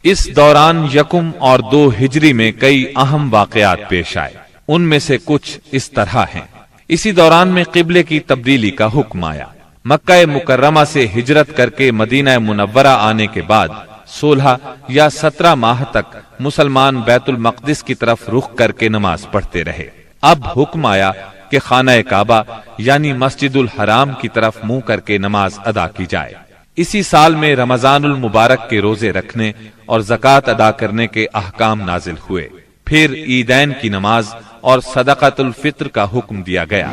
اس دوران یکم اور 2 ہجری میں کئی اہم واقعات پیش آئے، ان میں سے کچھ اس طرح ہیں۔ اسی دوران میں قبلے کی تبدیلی کا حکم آیا۔ مکہ مکرمہ سے ہجرت کر کے مدینہ منورہ آنے کے بعد 16 یا 17 ماہ تک مسلمان بیت المقدس کی طرف رخ کر کے نماز پڑھتے رہے۔ اب حکم آیا کہ خانہ کعبہ یعنی مسجد الحرام کی طرف منہ کر کے نماز ادا کی جائے۔ اسی سال میں رمضان المبارک کے روزے رکھنے اور زکوٰۃ ادا کرنے کے احکام نازل ہوئے۔ پھر عیدین کی نماز اور صدقۃ الفطر کا حکم دیا گیا۔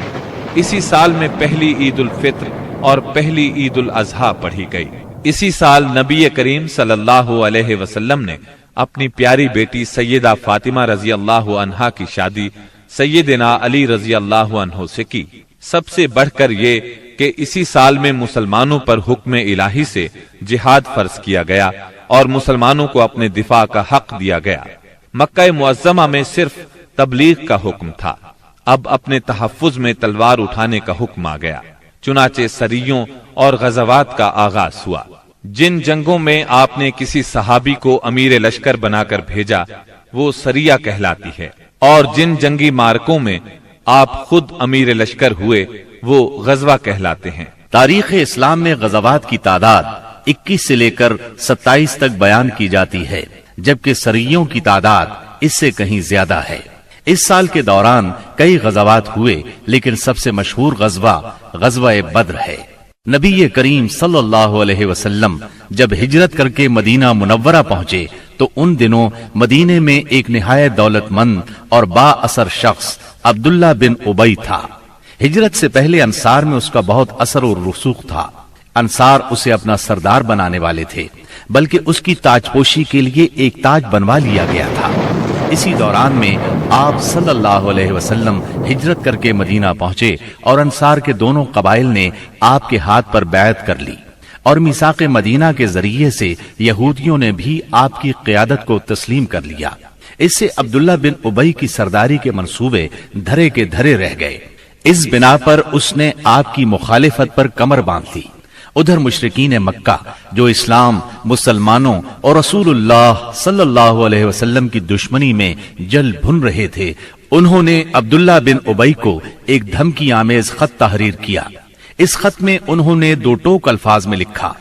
اسی سال میں پہلی عید الفطر اور پہلی عید الاضحیٰ پڑھی گئی۔ اسی سال نبی کریم صلی اللہ علیہ وسلم نے اپنی پیاری بیٹی سیدہ فاطمہ رضی اللہ عنہا کی شادی سیدنا علی رضی اللہ عنہ سے کی۔ سب سے بڑھ کر یہ کہ اسی سال میں مسلمانوں پر حکم الہی سے جہاد فرض کیا گیا اور مسلمانوں کو اپنے دفاع کا حق دیا گیا۔ مکہ معظمہ میں صرف تبلیغ کا حکم تھا، اب اپنے تحفظ میں تلوار اٹھانے کا حکم آ گیا۔ چنانچہ سریوں اور غزوات کا آغاز ہوا۔ جن جنگوں میں آپ نے کسی صحابی کو امیر لشکر بنا کر بھیجا وہ سریہ کہلاتی ہے، اور جن جنگی مارکوں میں آپ خود امیر لشکر ہوئے وہ غزوہ کہلاتے ہیں۔ تاریخ اسلام میں غزوات کی تعداد 21 سے لے کر 27 تک بیان کی جاتی ہے، جبکہ سریوں کی تعداد اس سے کہیں زیادہ ہے۔ اس سال کے دوران کئی غزوات ہوئے، لیکن سب سے مشہور غزوہ بدر ہے۔ نبی کریم صلی اللہ علیہ وسلم جب ہجرت کر کے مدینہ منورہ پہنچے تو ان دنوں مدینے میں ایک نہایت دولت مند اور با اثر شخص عبداللہ بن ابی تھا۔ ہجرت سے پہلے انصار میں اس کا بہت اثر اور رسوخ تھا۔ انصار اسے اپنا سردار بنانے والے تھے، بلکہ اس کی تاج پوشی کے لیے ایک تاج بنوا لیا گیا تھا۔ اسی دوران میں آپ صلی اللہ علیہ وسلم ہجرت کر کے مدینہ پہنچے اور انصار کے دونوں قبائل نے آپ کے ہاتھ پر بیعت کر لی، اور میثاق مدینہ کے ذریعے سے یہودیوں نے بھی آپ کی قیادت کو تسلیم کر لیا۔ اس سے عبداللہ بن ابی کی سرداری کے منصوبے دھرے کے دھرے رہ گئے۔ اس بنا پر اس نے آپ کی مخالفت پر کمر باندھ لی۔ ادھر مشرکین مکہ جو اسلام، مسلمانوں اور رسول اللہ صلی اللہ علیہ وسلم کی دشمنی میں جل بھن رہے تھے، انہوں نے عبداللہ بن ابی کو ایک دھمکی آمیز خط تحریر کیا۔ اس خط میں انہوں نے 2 ٹوک الفاظ میں لکھا: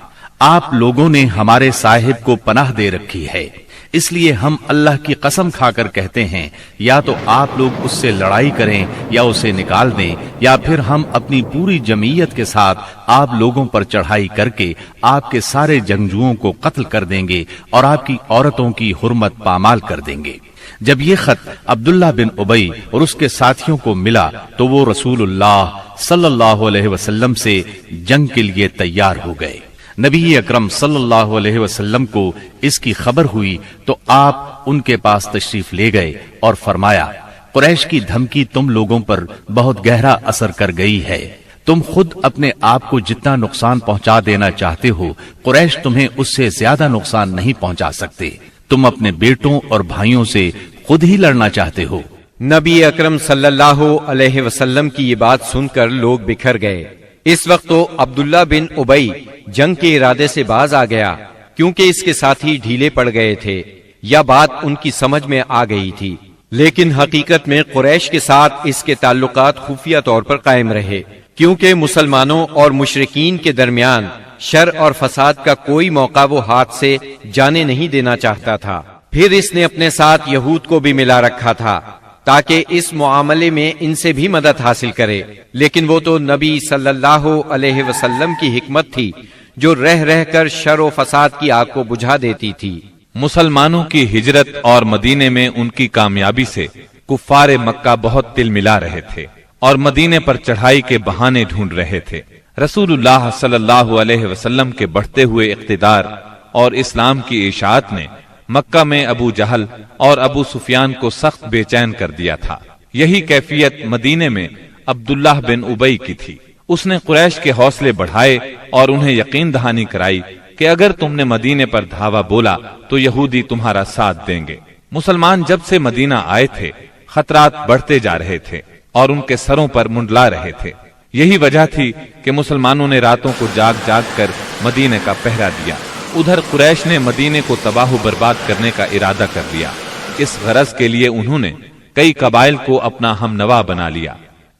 آپ لوگوں نے ہمارے صاحب کو پناہ دے رکھی ہے، اس لیے ہم اللہ کی قسم کھا کر کہتے ہیں یا تو آپ لوگ اس سے لڑائی کریں یا اسے نکال دیں، یا پھر ہم اپنی پوری جمعیت کے ساتھ آپ لوگوں پر چڑھائی کر کے آپ کے سارے جنگجوؤں کو قتل کر دیں گے اور آپ کی عورتوں کی حرمت پامال کر دیں گے۔ جب یہ خط عبداللہ بن ابی اور اس کے ساتھیوں کو ملا تو وہ رسول اللہ صلی اللہ علیہ وسلم سے جنگ کے لیے تیار ہو گئے۔ نبی اکرم صلی اللہ علیہ وسلم کو اس کی خبر ہوئی تو آپ ان کے پاس تشریف لے گئے اور فرمایا: قریش کی دھمکی تم لوگوں پر بہت گہرا اثر کر گئی ہے۔ تم خود اپنے آپ کو جتنا نقصان پہنچا دینا چاہتے ہو، قریش تمہیں اس سے زیادہ نقصان نہیں پہنچا سکتے۔ تم اپنے بیٹوں اور بھائیوں سے خود ہی لڑنا چاہتے ہو۔ نبی اکرم صلی اللہ علیہ وسلم کی یہ بات سن کر لوگ بکھر گئے۔ اس وقت تو عبداللہ بن ابی جنگ کے ارادے سے باز آ گیا، کیونکہ اس کے ساتھی ڈھیلے پڑ گئے تھے یا بات ان کی سمجھ میں آ گئی تھی، لیکن حقیقت میں قریش کے ساتھ اس کے تعلقات خفیہ طور پر قائم رہے، کیونکہ مسلمانوں اور مشرکین کے درمیان شر اور فساد کا کوئی موقع وہ ہاتھ سے جانے نہیں دینا چاہتا تھا۔ پھر اس نے اپنے ساتھ یہود کو بھی ملا رکھا تھا تاکہ اس معاملے میں ان سے بھی مدد حاصل کرے، لیکن وہ تو نبی صلی اللہ علیہ وسلم کی حکمت تھی جو رہ رہ کر شر و فساد کی آگ کو بجھا دیتی تھی۔ مسلمانوں کی ہجرت اور مدینے میں ان کی کامیابی سے کفار مکہ بہت تل ملا رہے تھے اور مدینے پر چڑھائی کے بہانے ڈھونڈ رہے تھے۔ رسول اللہ صلی اللہ علیہ وسلم کے بڑھتے ہوئے اقتدار اور اسلام کی اشاعت نے مکہ میں ابو جہل اور ابو سفیان کو سخت بے چین کر دیا تھا۔ یہی کیفیت مدینے میں عبداللہ بن ابی کی تھی۔ اس نے قریش کے حوصلے بڑھائے اور انہیں یقین دہانی کرائی کہ اگر تم نے مدینے پر دھاوا بولا تو یہودی تمہارا ساتھ دیں گے۔ مسلمان جب سے مدینہ آئے تھے خطرات بڑھتے جا رہے تھے اور ان کے سروں پر منڈلا رہے تھے۔ یہی وجہ تھی کہ مسلمانوں نے راتوں کو جاگ جاگ کر مدینے کا پہرا دیا۔ ادھر قریش نے مدینے کو تباہ و برباد کرنے کا ارادہ کر لیا۔ اس غرض کے لیے انہوں نے کئی قبائل کو اپنا ہم نوا بنا لیا۔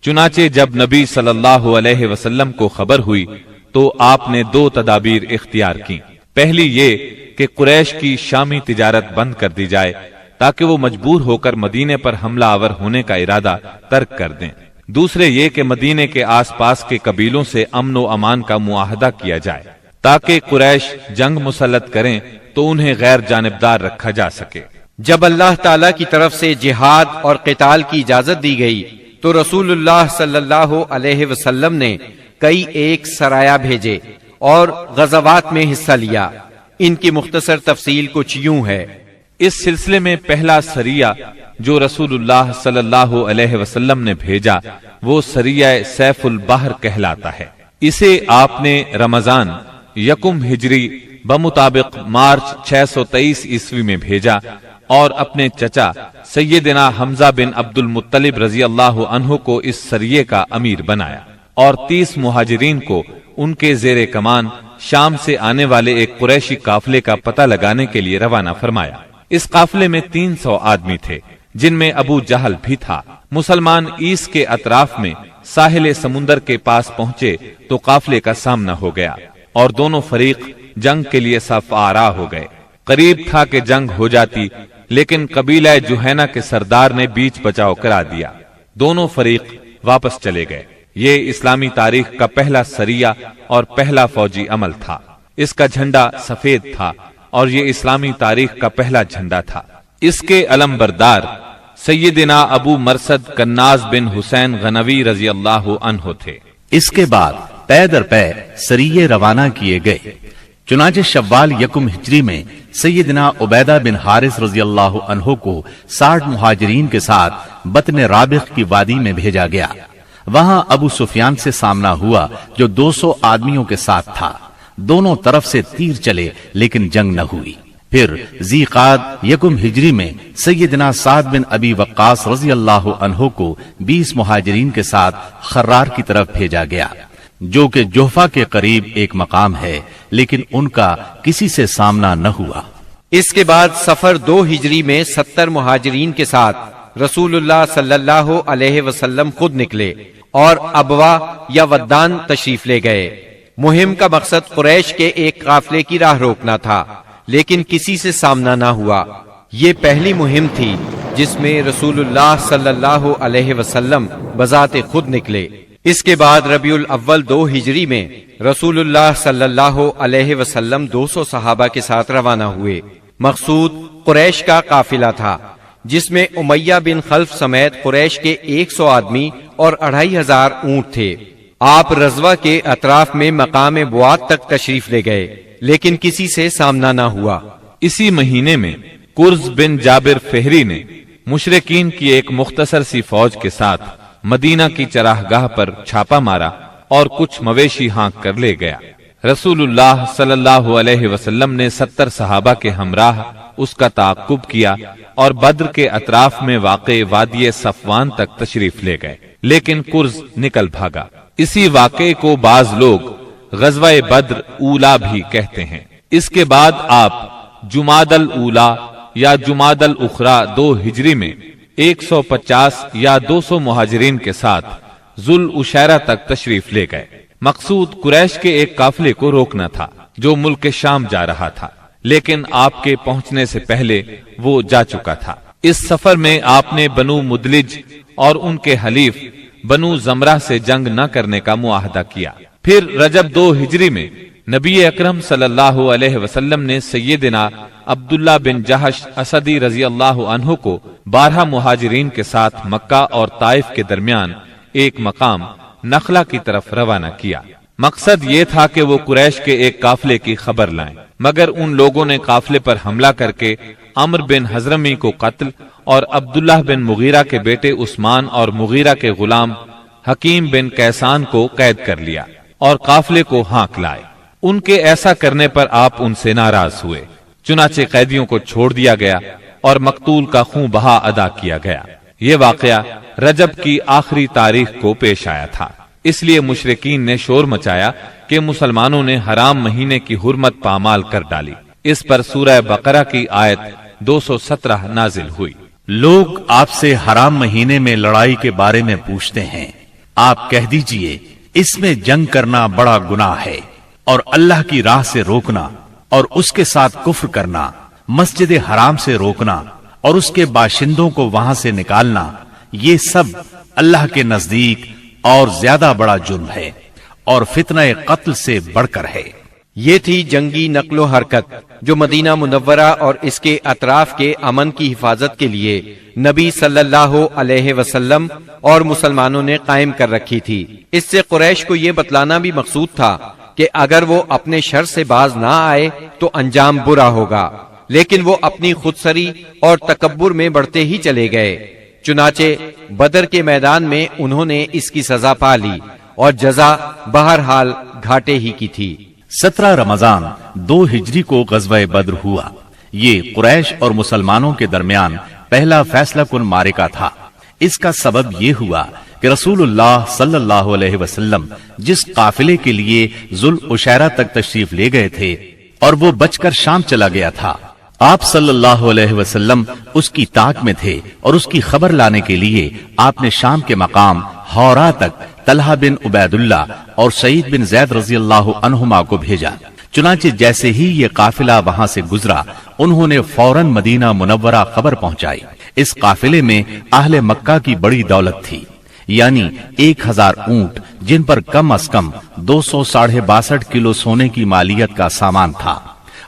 چنانچہ جب نبی صلی اللہ علیہ وسلم کو خبر ہوئی تو آپ نے دو تدابیر اختیار کی۔ پہلی یہ کہ قریش کی شامی تجارت بند کر دی جائے تاکہ وہ مجبور ہو کر مدینے پر حملہ آور ہونے کا ارادہ ترک کر دیں۔ دوسرے یہ کہ مدینے کے آس پاس کے قبیلوں سے امن و امان کا معاہدہ کیا جائے تاکہ قریش جنگ مسلط کریں تو انہیں غیر جانبدار رکھا جا سکے۔ جب اللہ تعالی کی طرف سے جہاد اور قتال کی اجازت دی گئی تو رسول اللہ صلی اللہ علیہ وسلم نے کئی ایک سرایہ بھیجے اور غزوات میں حصہ لیا۔ ان کی مختصر تفصیل کچھ یوں ہے۔ اس سلسلے میں پہلا سریہ جو رسول اللہ صلی اللہ علیہ وسلم نے بھیجا وہ سریہ سیف البحر کہلاتا ہے۔ اسے آپ نے رمضان یکم ہجری بمطابق مارچ 623 عیسوی میں بھیجا اور اپنے چچا سیدنا حمزہ بن عبد المطلب رضی اللہ عنہ کو اس سریے کا امیر بنایا اور 30 مہاجرین کو ان کے زیر کمان شام سے آنے والے ایک قریشی قافلے کا پتہ لگانے کے لیے روانہ فرمایا۔ اس قافلے میں 300 آدمی تھے جن میں ابو جہل بھی تھا۔ مسلمان ایس کے اطراف میں ساحل سمندر کے پاس پہنچے تو قافلے کا سامنا ہو گیا اور دونوں فریق جنگ کے لیے صف آرا ہو گئے۔ قریب تھا کہ جنگ ہو جاتی لیکن قبیلہ جوہینہ کے سردار نے بیچ بچاؤ کرا دیا۔ دونوں فریق واپس چلے گئے۔ یہ اسلامی تاریخ کا پہلا سریہ اور پہلا فوجی عمل تھا۔ اس کا جھنڈا سفید تھا اور یہ اسلامی تاریخ کا پہلا جھنڈا تھا۔ اس کے علم بردار سیدنا ابو مرصد کناز بن حسین غنوی رضی اللہ عنہ تھے۔ اس کے بعد پے در پے سریے روانہ کیے گئے۔ چنانچہ شوال یکم ہجری میں سیدنا عبیدہ بن حارث رضی اللہ عنہ کو 60 مہاجرین کے ساتھ بطن رابغ کی وادی میں بھیجا گیا۔ وہاں ابو سفیان سے سامنا ہوا جو 200 آدمیوں کے ساتھ تھا۔ دونوں طرف سے تیر چلے لیکن جنگ نہ ہوئی۔ پھر ذی قعد یکم ہجری میں سیدنا سعد بن ابی وقاص رضی اللہ عنہ کو 20 مہاجرین کے ساتھ خرار کی طرف بھیجا گیا جو کہ جوفا کے قریب ایک مقام ہے، لیکن ان کا کسی سے سامنا نہ ہوا۔ اس کے بعد سفر 2 ہجری میں 70 مہاجرین کے ساتھ رسول اللہ صلی اللہ علیہ وسلم خود نکلے اور ابوا یا ودان تشریف لے گئے۔ مہم کا مقصد قریش کے ایک قافلے کی راہ روکنا تھا لیکن کسی سے سامنا نہ ہوا۔ یہ پہلی مہم تھی جس میں رسول اللہ صلی اللہ علیہ وسلم بذات خود نکلے۔ اس کے بعد ربیع الاول 2 ہجری میں رسول اللہ صلی اللہ علیہ وسلم 200 صحابہ کے ساتھ روانہ ہوئے۔ مقصود قریش کا قافلہ تھا جس میں امیہ بن خلف سمیت قریش کے 100 آدمی اور 2500 اونٹ تھے۔ آپ رضوہ کے اطراف میں مقام بوات تک تشریف لے گئے لیکن کسی سے سامنا نہ ہوا۔ اسی مہینے میں قرز بن جابر فہری نے مشرکین کی ایک مختصر سی فوج کے ساتھ مدینہ کی چراگاہ پر چھاپا مارا اور کچھ مویشی ہانک کر لے گیا۔ رسول اللہ صلی اللہ علیہ وسلم نے 70 صحابہ کے ہمراہ اس کا تعاقب کیا اور بدر کے اطراف میں واقع وادی صفوان تک تشریف لے گئے لیکن قرز نکل بھاگا۔ اسی واقعے کو بعض لوگ غزوہ بدر اولا بھی کہتے ہیں۔ اس کے بعد آپ جمادی الاولا یا جمادی الاخری 2 ہجری میں 150 یا 200 مہاجرین کے ساتھ ذوالعشیرہ تک تشریف لے گئے۔ مقصود قریش کے ایک قافلے کو روکنا تھا جو ملک شام جا رہا تھا لیکن آپ کے پہنچنے سے پہلے وہ جا چکا تھا۔ اس سفر میں آپ نے بنو مدلج اور ان کے حلیف بنو زمرہ سے جنگ نہ کرنے کا معاہدہ کیا۔ پھر رجب 2 ہجری میں نبی اکرم صلی اللہ علیہ وسلم نے سیدنا عبداللہ بن جہش اسدی رضی اللہ عنہ کو 12 مہاجرین کے ساتھ مکہ اور طائف کے درمیان ایک مقام نخلہ کی طرف روانہ کیا۔ مقصد یہ تھا کہ وہ قریش کے ایک قافلے کی خبر لائیں، مگر ان لوگوں نے قافلے پر حملہ کر کے عمرو بن حضرمی کو قتل اور عبداللہ بن مغیرہ کے بیٹے عثمان اور مغیرہ کے غلام حکیم بن کیسان کو قید کر لیا اور قافلے کو ہانک لائے۔ ان کے ایسا کرنے پر آپ ان سے ناراض ہوئے، چنانچہ قیدیوں کو چھوڑ دیا گیا اور مقتول کا خون بہا ادا کیا گیا۔ یہ واقعہ رجب کی آخری تاریخ کو پیش آیا تھا، اس لیے مشرکین نے شور مچایا کہ کہ مسلمانوں نے حرام مہینے کی حرمت پامال کر ڈالی۔ اس پر سورہ بقرہ کی آیت 217 نازل ہوئی۔ لوگ آپ سے حرام مہینے میں لڑائی کے بارے میں پوچھتے ہیں، آپ کہہ دیجئے اس میں جنگ کرنا بڑا گناہ ہے، اور اللہ کی راہ سے روکنا اور اس کے ساتھ کفر کرنا، مسجد حرام سے روکنا اور اس کے باشندوں کو وہاں سے نکالنا، یہ سب اللہ کے نزدیک اور زیادہ بڑا جرم ہے اور فتنہ قتل سے بڑھ کر ہے۔ یہ تھی جنگی نقل و حرکت جو مدینہ منورہ اور اس کے اطراف کے امن کی حفاظت کے لیے نبی صلی اللہ علیہ وسلم اور مسلمانوں نے قائم کر رکھی تھی۔ اس سے قریش کو یہ بتلانا بھی مقصود تھا کہ اگر وہ اپنے شر سے باز نہ آئے تو انجام برا ہوگا، لیکن وہ اپنی خودسری اور تکبر میں بڑھتے ہی چلے گئے۔ چنانچہ بدر کے میدان میں انہوں نے اس کی سزا پا لی اور جزا بہرحال گھاٹے ہی کی تھی۔ 17 رمضان 2 ہجری کو غزوہ بدر ہوا۔ یہ قریش اور مسلمانوں کے درمیان پہلا فیصلہ کن معرکہ تھا۔ اس کا سبب یہ ہوا کہ رسول اللہ صلی اللہ علیہ وسلم جس قافلے کے لیے ذوالعشیرہ تک تشریف لے گئے تھے اور وہ بچ کر شام چلا گیا تھا، آپ صلی اللہ علیہ وسلم اس کی طاق میں تھے اور اس کی خبر لانے کے لیے آپ نے شام کے مقام ہورا تک طلحہ بن عبید اللہ اور سعید بن زید رضی اللہ عنہما کو بھیجا۔ چنانچہ جیسے ہی یہ قافلہ وہاں سے گزرا، انہوں نے فوراً مدینہ منورہ خبر پہنچائی۔ اس قافلے میں اہل مکہ کی بڑی دولت تھی، یعنی 1000 اونٹ جن پر کم از کم 262 کلو سونے کی مالیت کا سامان تھا،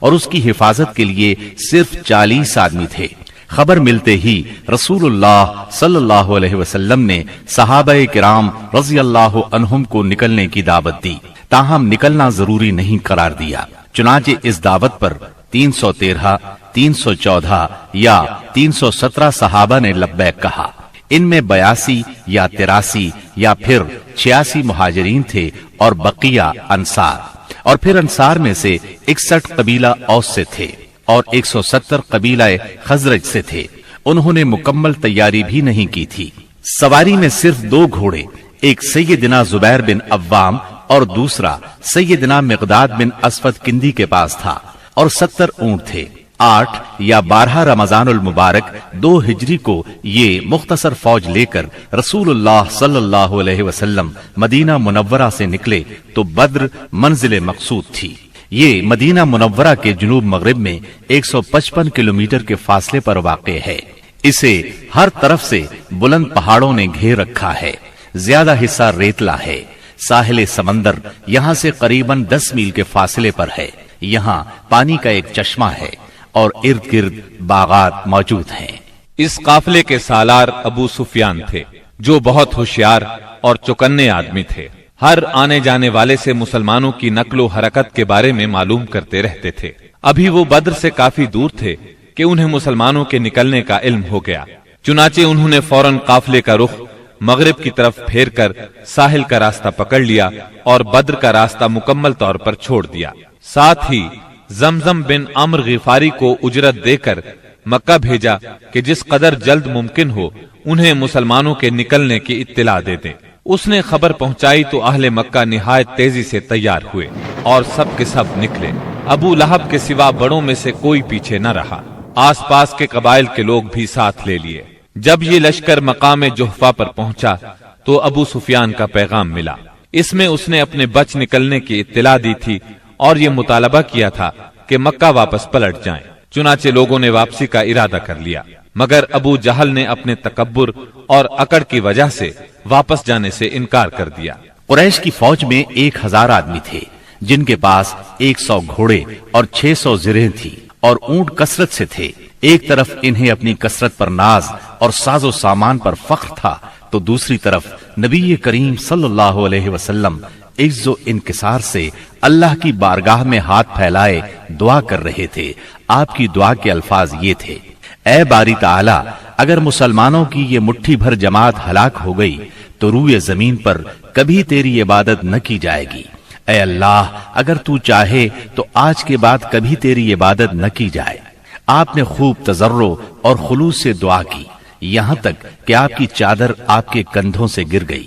اور اس کی حفاظت کے لیے صرف 40 آدمی تھے۔ خبر ملتے ہی رسول اللہ صلی اللہ علیہ وسلم نے صحابہ کرام رضی اللہ عنہم کو نکلنے کی دعوت دی، تاہم نکلنا ضروری نہیں قرار دیا۔ چنانچہ اس دعوت پر 313، 314 یا 317 صحابہ نے لبیک کہا۔ ان میں 82 یا 83 یا پھر 86 مہاجرین تھے اور بقیہ انصار، اور پھر انصار میں سے 61 قبیلہ اوس سے تھے اور 170 قبیلہ خزرج سے تھے۔ انہوں نے مکمل تیاری بھی نہیں کی تھی۔ سواری میں صرف 2 گھوڑے، ایک سیدنا زبیر بن عوام اور دوسرا سیدنا مقداد بن اسود کندی کے پاس تھا، اور 70 اونٹ تھے۔ 8 یا 12 رمضان المبارک 2 ہجری کو یہ مختصر فوج لے کر رسول اللہ صلی اللہ علیہ وسلم مدینہ منورہ سے نکلے تو بدر منزل مقصود تھی۔ یہ مدینہ منورہ کے جنوب مغرب میں 155 کلومیٹر کے فاصلے پر واقع ہے۔ اسے ہر طرف سے بلند پہاڑوں نے گھیر رکھا ہے، زیادہ حصہ ریتلا ہے۔ ساحل سمندر یہاں سے قریباً 10 میل کے فاصلے پر ہے۔ یہاں پانی کا ایک چشمہ ہے اور ارد گرد باغات موجود ہیں۔ اس قافلے کے سالار ابو سفیان تھے، جو بہت ہوشیار اور چوکنے آدمی تھے۔ ہر آنے جانے والے سے مسلمانوں کی نقل و حرکت کے بارے میں معلوم کرتے رہتے تھے۔ ابھی وہ بدر سے کافی دور تھے کہ انہیں مسلمانوں کے نکلنے کا علم ہو گیا۔ چنانچہ انہوں نے فوراً قافلے کا رخ مغرب کی طرف پھیر کر ساحل کا راستہ پکڑ لیا اور بدر کا راستہ مکمل طور پر چھوڑ دیا۔ ساتھ ہی زمزم بن عمرو غفاری کو اجرت دے کر مکہ بھیجا کہ جس قدر جلد ممکن ہو انہیں مسلمانوں کے نکلنے کی اطلاع دے دیں۔ اس نے خبر پہنچائی تو اہل مکہ نہایت تیزی سے تیار ہوئے اور سب کے سب نکلے۔ ابو لہب کے سوا بڑوں میں سے کوئی پیچھے نہ رہا۔ آس پاس کے قبائل کے لوگ بھی ساتھ لے لیے۔ جب یہ لشکر مقام جحفہ پر پہنچا تو ابو سفیان کا پیغام ملا۔ اس میں اس نے اپنے بچ نکلنے کی اطلاع دی تھی اور یہ مطالبہ کیا تھا کہ مکہ واپس پلٹ جائیں۔ چنانچہ لوگوں نے واپسی کا ارادہ کر لیا، مگر ابو جہل نے اپنے تکبر اور اکڑ کی وجہ سے واپس جانے سے انکار کر دیا۔ قریش کی فوج میں 1000 آدمی تھے، جن کے پاس 100 گھوڑے اور 600 زرہیں تھی اور اونٹ کثرت سے تھے۔ ایک طرف انہیں اپنی کثرت پر ناز اور ساز و سامان پر فخر تھا، تو دوسری طرف نبی کریم صلی اللہ علیہ وسلم عز و انکسار سے اللہ کی بارگاہ میں ہاتھ پھیلائے دعا کر رہے تھے۔ آپ کی دعا کے الفاظ یہ تھے: اے باری تعالی، اگر مسلمانوں کی یہ مٹھی بھر جماعت ہلاک ہو گئی تو روئے زمین پر کبھی تیری عبادت نہ کی جائے گی۔ اے اللہ، اگر تو چاہے تو آج کے بعد کبھی تیری عبادت نہ کی جائے۔ آپ نے خوب تضرع اور خلوص سے دعا کی، یہاں تک کہ آپ کی چادر آپ کے کندھوں سے گر گئی۔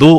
2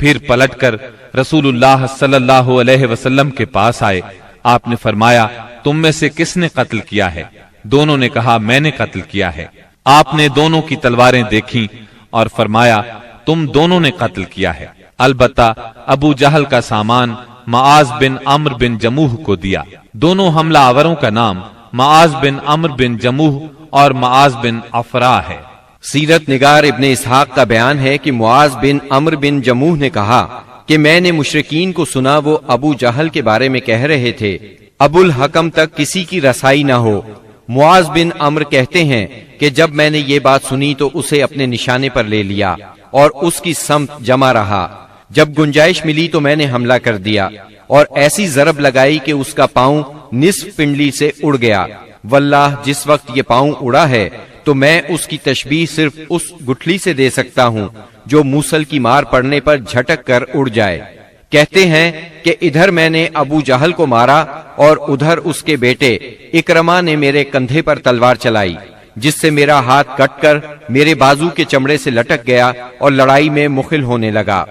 پھر پلٹ کر رسول اللہ صلی اللہ علیہ وسلم کے پاس آئے. آپ نے فرمایا تم میں سے کس نے قتل کیا ہے؟ دونوں نے کہا میں نے قتل کیا ہے. آپ نے دونوں کی تلواریں دیکھیں اور فرمایا تم دونوں نے قتل کیا ہے. البتہ ابو جہل کا سامان معاذ بن عمرو بن جموح کو دیا. دونوں حملہ آوروں کا نام معاذ بن عمرو بن جموح اور معاذ بن افرا ہے. سیرت نگار ابن اسحاق کا بیان ہے کہ معاذ بن عمرو بن جموح نے کہا کہ میں نے مشرکین کو سنا وہ ابو جہل کے بارے میں کہہ رہے تھے ابو الحکم تک کسی کی رسائی نہ ہو. معاذ بن عمرو کہتے ہیں کہ جب میں نے یہ بات سنی تو اسے اپنے نشانے پر لے لیا اور اس کی سمت جمع رہا. جب گنجائش ملی تو میں نے حملہ کر دیا اور ایسی ضرب لگائی کہ اس کا پاؤں نصف پنڈلی سے اڑ گیا. واللہ جس وقت یہ پاؤں اڑا ہے تو میں اس کی تشبیہ صرف اس گٹھلی سے دے سکتا ہوں جو موصل کی مار پڑنے پر جھٹک کر اڑ جائے. کہتے ہیں کہ ادھر میں نے ابو جہل کو مارا اور ادھر اس کے بیٹے اکرما نے میرے کندھے پر تلوار چلائی جس سے میرا ہاتھ کٹ کر میرے بازو کے چمڑے سے لٹک گیا اور لڑائی میں مخل ہونے لگا.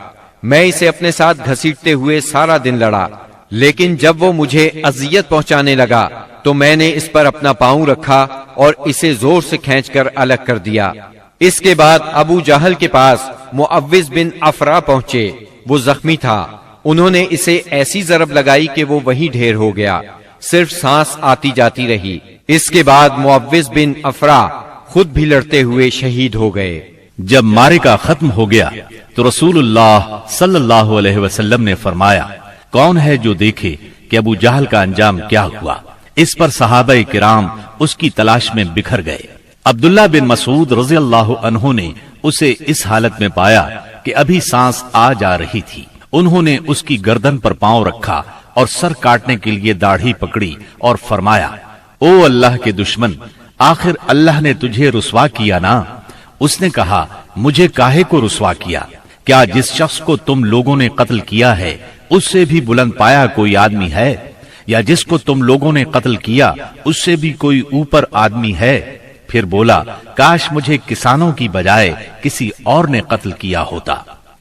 میں اسے اپنے ساتھ گھسیٹتے ہوئے سارا دن لڑا، لیکن جب وہ مجھے اذیت پہنچانے لگا تو میں نے اس پر اپنا پاؤں رکھا اور اسے زور سے کھینچ کر الگ کر دیا. اس کے بعد ابو جہل کے پاس معوذ بن افرا پہنچے. وہ زخمی تھا. انہوں نے اسے ایسی ضرب لگائی کہ وہ وہیں ڈھیر ہو گیا، صرف سانس آتی جاتی رہی. اس کے بعد معوذ بن افرا خود بھی لڑتے ہوئے شہید ہو گئے. جب معرکہ ختم ہو گیا تو رسول اللہ صلی اللہ علیہ وسلم نے فرمایا کون ہے جو دیکھے کہ ابو جہل کا انجام کیا ہوا. اس پر صحابہ کرام اس کی تلاش میں بکھر گئے. عبداللہ بن مسعود رضی اللہ عنہ نے اسے اس حالت میں پایا کہ ابھی سانس آ جا رہی تھی. انہوں نے اس کی گردن پر پاؤں رکھا اور سر کاٹنے کے لیے داڑھی پکڑی اور فرمایا او اللہ کے دشمن، آخر اللہ نے تجھے رسوا کیا نا. اس نے کہا مجھے کاہے کو رسوا کیا؟ کیا جس شخص کو تم لوگوں نے قتل کیا ہے اس سے بھی بلند پایا کوئی آدمی ہے؟ یا جس کو تم لوگوں نے قتل کیا اس سے بھی کوئی اوپر آدمی ہے؟ پھر بولا کاش مجھے کسانوں کی بجائے کسی اور نے قتل کیا ہوتا.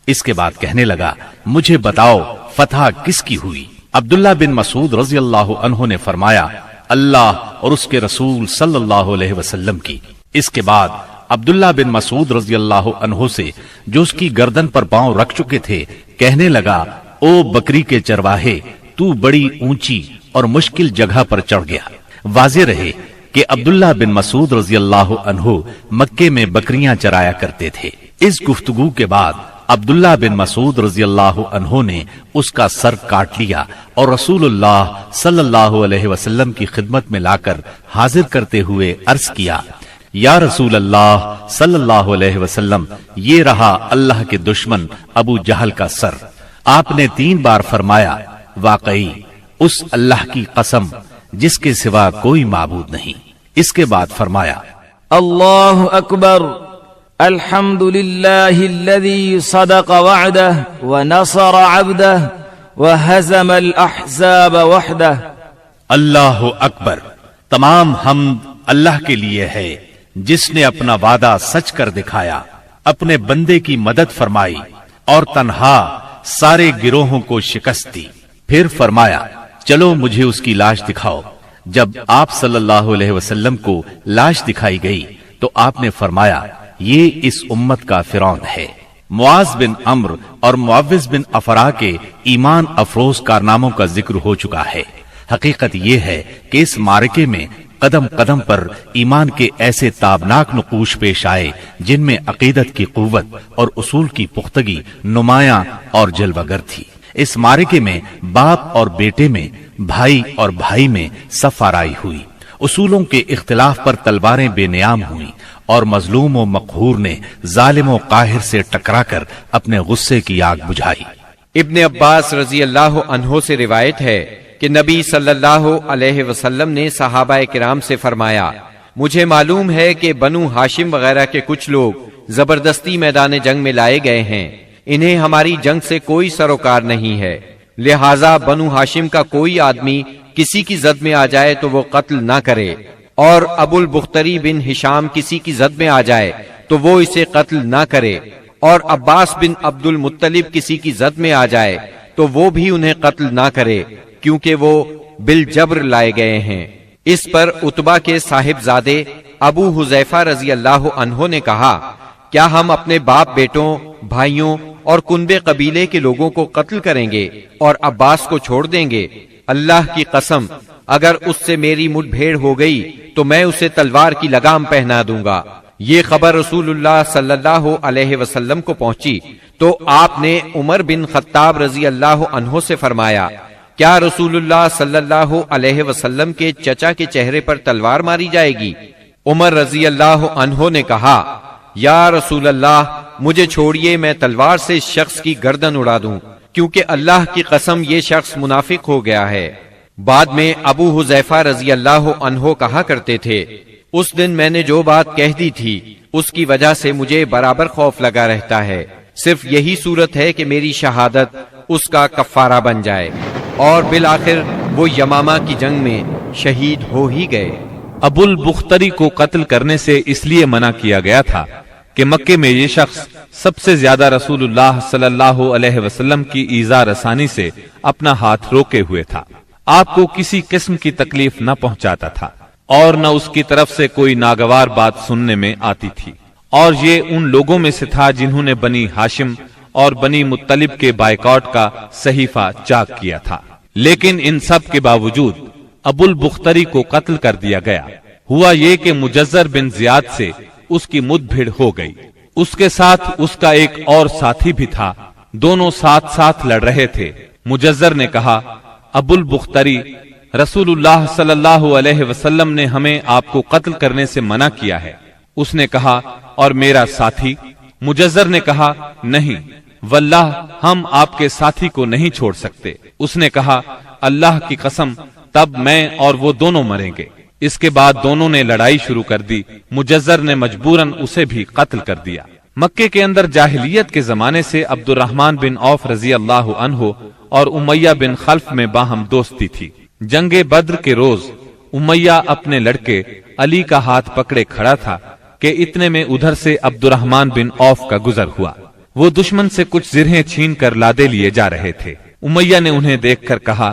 اس کے بعد کہنے لگا مجھے بتاؤ فتح کس کی ہوئی؟ عبداللہ بن مسعود رضی اللہ عنہ نے فرمایا اللہ اور اس کے رسول صلی اللہ علیہ وسلم کی. اس کے بعد عبداللہ بن مسعود رضی اللہ عنہ سے جو اس کی گردن پر پاؤں رکھ چکے تھے کہنے لگا او بکری کے چرواہے، تو بڑی اونچی اور مشکل جگہ پر چڑھ گیا. واضح رہے کہ عبداللہ بن مسعود رضی اللہ عنہ مکے میں بکریاں چرایا کرتے تھے. اس گفتگو کے بعد عبداللہ بن مسعود رضی اللہ عنہ نے اس کا سر کاٹ لیا اور رسول اللہ صلی اللہ علیہ وسلم کی خدمت میں لا کر حاضر کرتے ہوئے عرض کیا یا رسول اللہ صلی اللہ علیہ وسلم، یہ رہا اللہ کے دشمن ابو جہل کا سر. آپ نے 3 بار فرمایا واقعی اس اللہ کی قسم جس کے سوا کوئی معبود نہیں. اس کے بعد فرمایا اللہ اکبر، الحمد للہ الذی صدق وعدہ ونصر عبدہ وہزم الاحزاب وحدہ. اللہ اکبر، تمام حمد اللہ کے لیے ہے جس نے اپنا وعدہ سچ کر دکھایا، اپنے بندے کی مدد فرمائی اور تنہا سارے گروہوں کو شکست دی. پھر فرمایا چلو مجھے اس کی لاش دکھاؤ. جب آپ صلی اللہ علیہ وسلم کو لاش دکھائی گئی تو آپ نے فرمایا یہ اس امت کا فرعون ہے. معاذ بن عمرو اور معوذ بن افرا کے ایمان افروز کارناموں کا ذکر ہو چکا ہے. حقیقت یہ ہے کہ اس معرکے میں قدم قدم پر ایمان کے ایسے تابناک نقوش پیش آئے جن میں عقیدت کی قوت اور اصول کی پختگی نمایاں اور جلوگر تھی. اس معرکے میں باپ اور بیٹے میں، بھائی اور بھائی میں صف آرائی ہوئی. اصولوں کے اختلاف پر تلواریں بے نیام ہوئیں اور مظلوم و مقہور نے ظالم و قاہر سے ٹکرا کر اپنے غصے کی آگ بجھائی. ابن عباس رضی اللہ عنہ سے روایت ہے کہ نبی صلی اللہ علیہ وسلم نے صحابہ کرام سے فرمایا مجھے معلوم ہے کہ بنو ہاشم وغیرہ کے کچھ لوگ زبردستی میدان جنگ میں لائے گئے ہیں. انہیں ہماری جنگ سے کوئی سروکار نہیں ہے، لہٰذا بنو ہاشم کا کوئی آدمی کسی کی زد میں آ جائے تو وہ قتل نہ کرے، اور ابو البختری بن ہشام کسی کی زد میں آ جائے تو وہ اسے قتل نہ کرے، اور عباس بن عبد المطلب کسی کی زد میں آ جائے تو وہ بھی انہیں قتل نہ کرے، کیونکہ وہ بالجبر لائے گئے ہیں۔ اس پر عتبہ کے صاحبزادے ابو حذیفہ رضی اللہ عنہ نے کہا، کیا ہم اپنے باپ بیٹوں، بھائیوں اور کنبے قبیلے کے لوگوں کو قتل کریں گے اور عباس کو چھوڑ دیں گے؟ اللہ کی قسم، اگر اس سے میری مٹ بھیڑ ہو گئی تو میں اسے تلوار کی لگام پہنا دوں گا۔ یہ خبر رسول اللہ صلی اللہ علیہ وسلم کو پہنچی تو آپ نے عمر بن خطاب رضی اللہ عنہ سے فرمایا، کیا رسول اللہ صلی اللہ علیہ وسلم کے چچا کے چہرے پر تلوار ماری جائے گی؟ عمر رضی اللہ عنہ نے کہا، یا رسول اللہ، مجھے چھوڑیے، میں تلوار سے اس شخص کی گردن اڑا دوں، کیونکہ اللہ کی قسم یہ شخص منافق ہو گیا ہے۔ بعد میں ابو حذیفہ رضی اللہ عنہ کہا کرتے تھے، اس دن میں نے جو بات کہہ دی تھی اس کی وجہ سے مجھے برابر خوف لگا رہتا ہے، صرف یہی صورت ہے کہ میری شہادت اس کا کفارہ بن جائے، اور بالآخر وہ یمامہ کی جنگ میں شہید ہو ہی گئے۔ ابو البختری کو قتل کرنے سے اس لیے منع کیا گیا تھا کہ مکے میں یہ شخص سب سے زیادہ رسول اللہ صلی اللہ علیہ وسلم کی ایذا رسانی سے اپنا ہاتھ روکے ہوئے تھا، آپ کو کسی قسم کی تکلیف نہ پہنچاتا تھا اور نہ اس کی طرف سے کوئی ناگوار بات سننے میں آتی تھی، اور یہ ان لوگوں میں سے تھا جنہوں نے بنی ہاشم اور بنی مطلب کے بائیکاٹ کا صحیفہ چاک کیا تھا۔ لیکن ان سب کے باوجود ابو البختری کو قتل کر دیا گیا۔ ہوا یہ کہ مجزر بن زیاد سے اس کی مد بھیڑ ہو گئی، اس کے ساتھ اس کا ایک اور ساتھی بھی تھا، دونوں ساتھ ساتھ لڑ رہے تھے۔ مجزر نے کہا، ابو البختری، رسول اللہ صلی اللہ علیہ وسلم نے ہمیں آپ کو قتل کرنے سے منع کیا ہے۔ اس نے کہا، اور میرا ساتھی؟ مجزر نے کہا، نہیں واللہ ہم آپ کے ساتھی کو نہیں چھوڑ سکتے۔ اس نے کہا، اللہ کی قسم، تب میں اور وہ دونوں مریں گے۔ اس کے بعد دونوں نے لڑائی شروع کر دی، مجزر نے مجبوراً اسے بھی قتل کر دیا۔ مکے کے اندر جاہلیت کے زمانے سے عبد الرحمن بن عوف رضی اللہ عنہ اور امیہ بن خلف میں باہم دوستی تھی۔ جنگ بدر کے روز امیہ اپنے لڑکے علی کا ہاتھ پکڑے کھڑا تھا کہ اتنے میں ادھر سے عبد الرحمن بن عوف کا گزر ہوا۔ وہ دشمن سے کچھ زرہیں چھین کر لادے لیے جا رہے تھے۔ امیہ نے انہیں دیکھ کر کہا،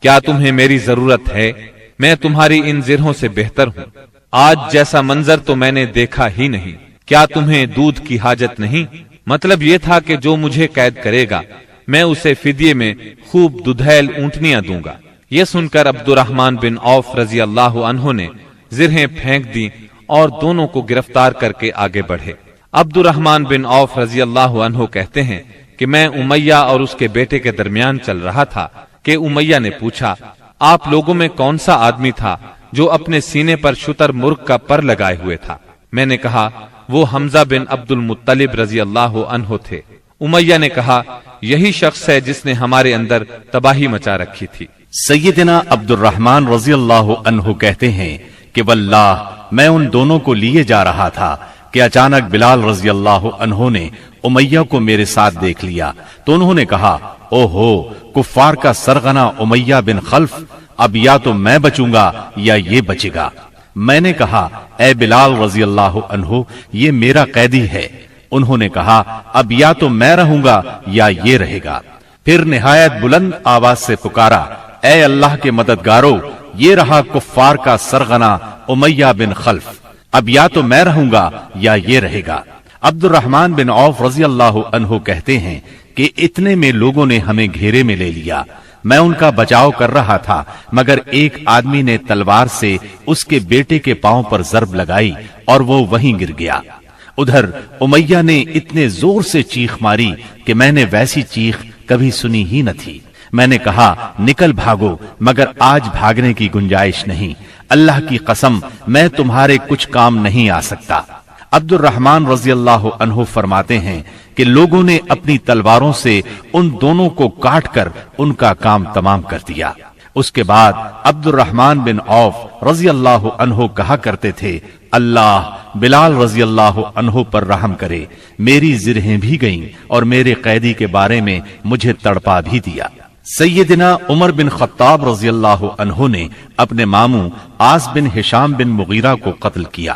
کیا تمہیں میری ضرورت ہے؟ میں تمہاری ان زرہوں سے بہتر ہوں، آج جیسا منظر تو میں نے دیکھا ہی نہیں۔ کیا تمہیں دودھ کی حاجت نہیں؟ مطلب یہ تھا کہ جو مجھے قید کرے گا میں اسے فدیے میں خوب ددھیل اونٹنیاں دوں گا۔ یہ سن کر عبد الرحمن بن عوف رضی اللہ عنہ نے زرہیں پھینک دی اور دونوں کو گرفتار کر کے آگے بڑھے۔ عبد الرحمن بن عوف رضی اللہ عنہ کہتے ہیں کہ میں امیہ اور اس کے بیٹے کے درمیان چل رہا تھا کہ امیہ نے پوچھا، آپ لوگوں میں کون سا آدمی تھا جو اپنے سینے پر شتر مرغ کا پر لگائے ہوئے تھا؟ میں نے کہا، وہ حمزہ بن عبد المطلب رضی اللہ عنہ تھے۔ امیہ نے کہا، یہی شخص ہے جس نے ہمارے اندر تباہی مچا رکھی تھی۔ سیدنا عبد الرحمن رضی اللہ عنہ کہتے ہیں کہ واللہ میں ان دونوں کو لیے جا رہا تھا کہ اچانک بلال رضی اللہ عنہ نے امیہ کو میرے ساتھ دیکھ لیا تو انہوں نے کہا، او ہو، کفار کا سرغنہ امیہ بن خلف، اب یا تو میں بچوں گا یا یہ بچے گا۔ میں نے کہا، اے بلال رضی اللہ عنہ، یہ میرا قیدی ہے۔ انہوں نے کہا، اب یا تو میں رہوں گا یا یہ رہے گا۔ پھر نہایت بلند آواز سے پکارا، اے اللہ کے مددگارو، یہ رہا کفار کا سرغنہ امیہ بن خلف، اب یا تو میں رہوں گا یا یہ رہے گا۔ عبد الرحمن بن عوف رضی اللہ عنہ کہتے ہیں کہ اتنے میں لوگوں نے ہمیں گھیرے میں لے لیا۔ میں ان کا بچاؤ کر رہا تھا مگر ایک آدمی نے تلوار سے اس کے بیٹے کے پاؤں پر ضرب لگائی اور وہ وہیں گر گیا۔ ادھر امیہ نے اتنے زور سے چیخ ماری کہ میں نے ویسی چیخ کبھی سنی ہی نہ تھی۔ میں نے کہا، نکل بھاگو، مگر آج بھاگنے کی گنجائش نہیں، اللہ کی قسم میں تمہارے کچھ کام نہیں آ سکتا۔ عبد الرحمن رضی اللہ عنہ فرماتے ہیں کہ لوگوں نے اپنی تلواروں سے ان دونوں کو کاٹ کر ان کا کام تمام کر دیا۔ اس کے بعد عبد الرحمن بن عوف رضی اللہ عنہ کہا کرتے تھے، اللہ بلال رضی اللہ عنہ پر رحم کرے، میری زرہیں بھی گئیں اور میرے قیدی کے بارے میں مجھے تڑپا بھی دیا۔ سیدنا عمر بن خطاب رضی اللہ عنہ نے اپنے ماموں عاص بن ہشام بن مغیرہ کو قتل کیا۔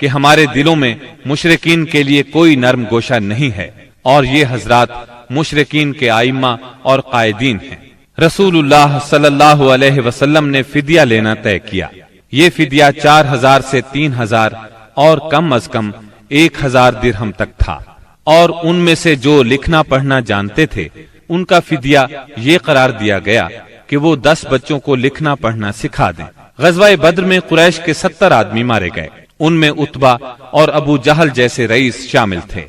کہ ہمارے دلوں میں مشرکین کے لیے کوئی نرم گوشہ نہیں ہے، اور یہ حضرات مشرکین کے ائمہ اور قائدین ہیں۔ رسول اللہ صلی اللہ علیہ وسلم نے فدیہ لینا طے کیا۔ یہ فدیہ 4000 سے 3000 اور کم از کم 1000 درہم تک تھا، اور ان میں سے جو لکھنا پڑھنا جانتے تھے ان کا فدیہ یہ قرار دیا گیا کہ وہ 10 بچوں کو لکھنا پڑھنا سکھا دیں۔ غزوہ بدر میں قریش کے 70 آدمی مارے گئے، ان میں عتبہ اور ابو جہل جیسے رئیس شامل تھے۔